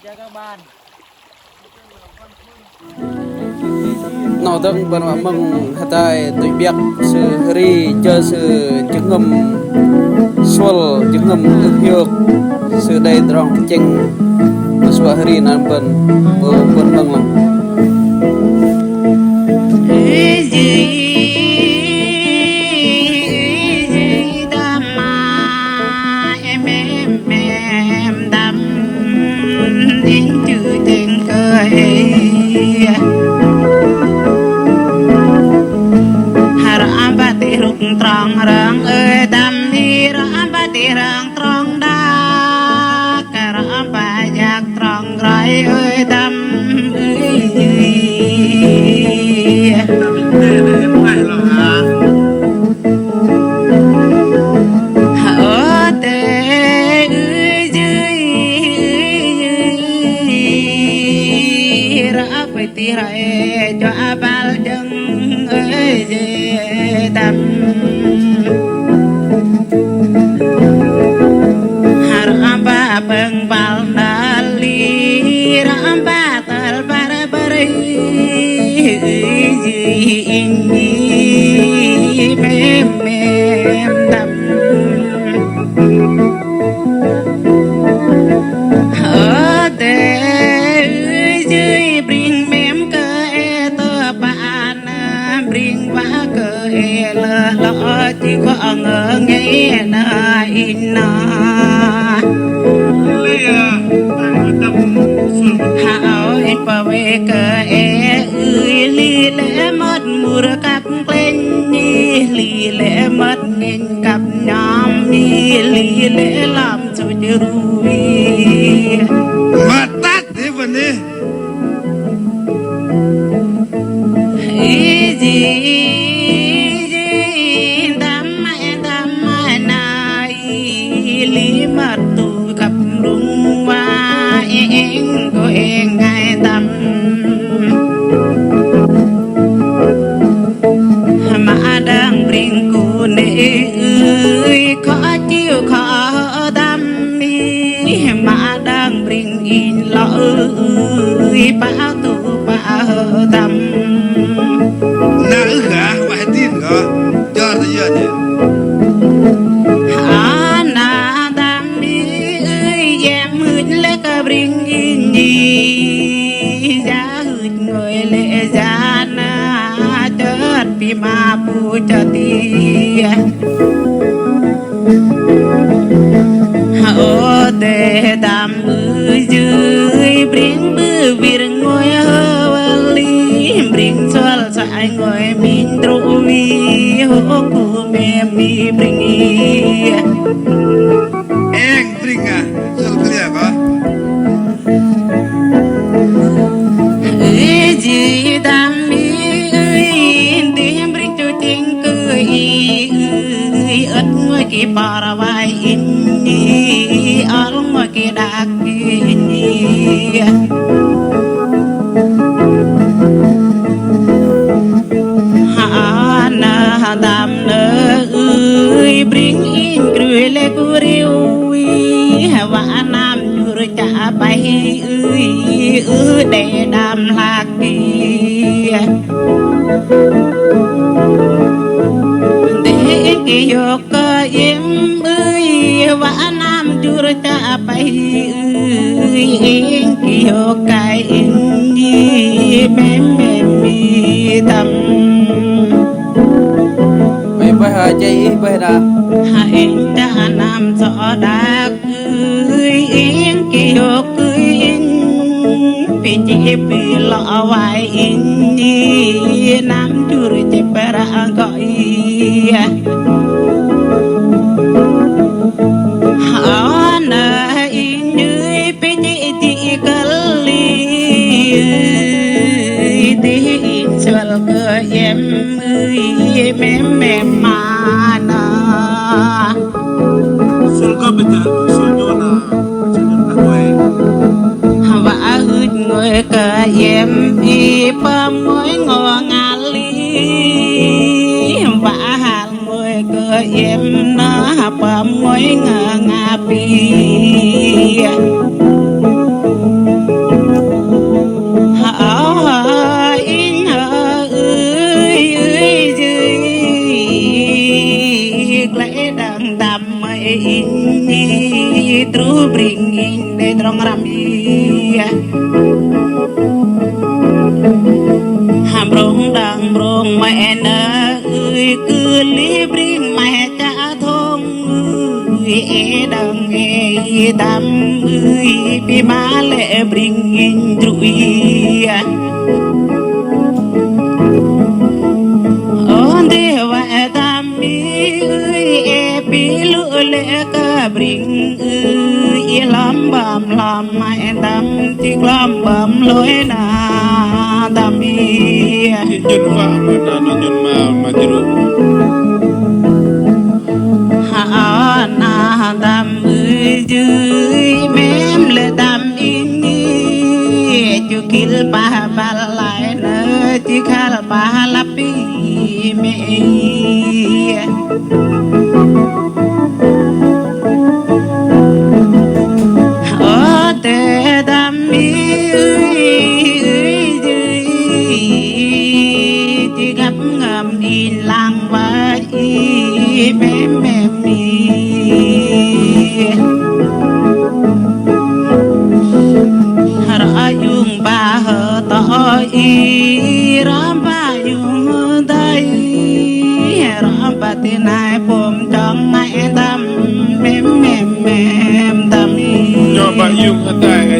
Chào các bạn. Nó từng bận mà mừng tại tuổi biếc sự ri cho sự chứng ngầm xuân chứng ngầm ước hiệp sự đầy tròn chênh suốt ri nan bận bận mừng lắm. Tròn răng ơi đam hi răng ba ti răng tròn đa cả răng ba giặc tròn rai ơi đam ở tê dưới răng ba ti rai cho abal chân ơi đam bang bal dali ramba tal bara bari ini mem dam ade jui bring mem ke to pan bring wa ke la lo ti ko nge na inna hảo ít bảo vệ cờ lì lẽ mất mùa cặp lên lì lẽ mất nên cặp nhóm lì lẽ làm cho như ruồi mà tát thế vấn đề gì đam mai này lì mất tu cặp đúng qua em của em ngày tâm mà đang bring cô nè ơi khó chịu khó tâm mà đang bring in lo ơi bao tu bao tâm nữ hả phải tin hả cho tôi giờ đi bring in đi giá hụt người lệ giá na chợt bị ma bu cho ti ô tê đam dưới bring bư vir ngồi hơ li bring sol sai ngồi min tru vi hô cu me mi bring em bring à cho clear hả gì đam mi tiếng bring cho tiếng cười ớt ngồi kia bara vai in ở ngồi kia đặc na đam nơ bring in cười lệ kuriu và nam chur cha bay để đam lạc để kia cơ em và nam chur cha bay kia cái mềm tâm Mày bay hà chạy bay ra hai ta nam rõ đạc yên kiều yên bị chỉ bị lọ vài yên nam chur chỉ para gọi họ nè yên như bị chỉ kali đi sờ cơ em mềm mà na sul có bây giờ sul cho na và hụt người cơ em đi bơm mối ngò ngà ly và hàng người cơ em nó bơm mối ngà ngà pi True bringing the drong rami Hambrong đằng brong mẹ nơ cứ li bring mẹ cha thong đằng tam pi má lệ bring in trui on de va tam pi lu lệ ka bring lam bam lam mai tam ti lam bam lối na tam bi Nyun fa mana no nyun ma majiru. ha na tam dưới mem le tam ini chu kil pa pa lại nơ chi khal pa lapi me lang và mềm mềm ra yung ba hờ to ram ba yung đây ram ba tin ai bom trong ai tâm mềm mềm mềm tâm Coba yung hatai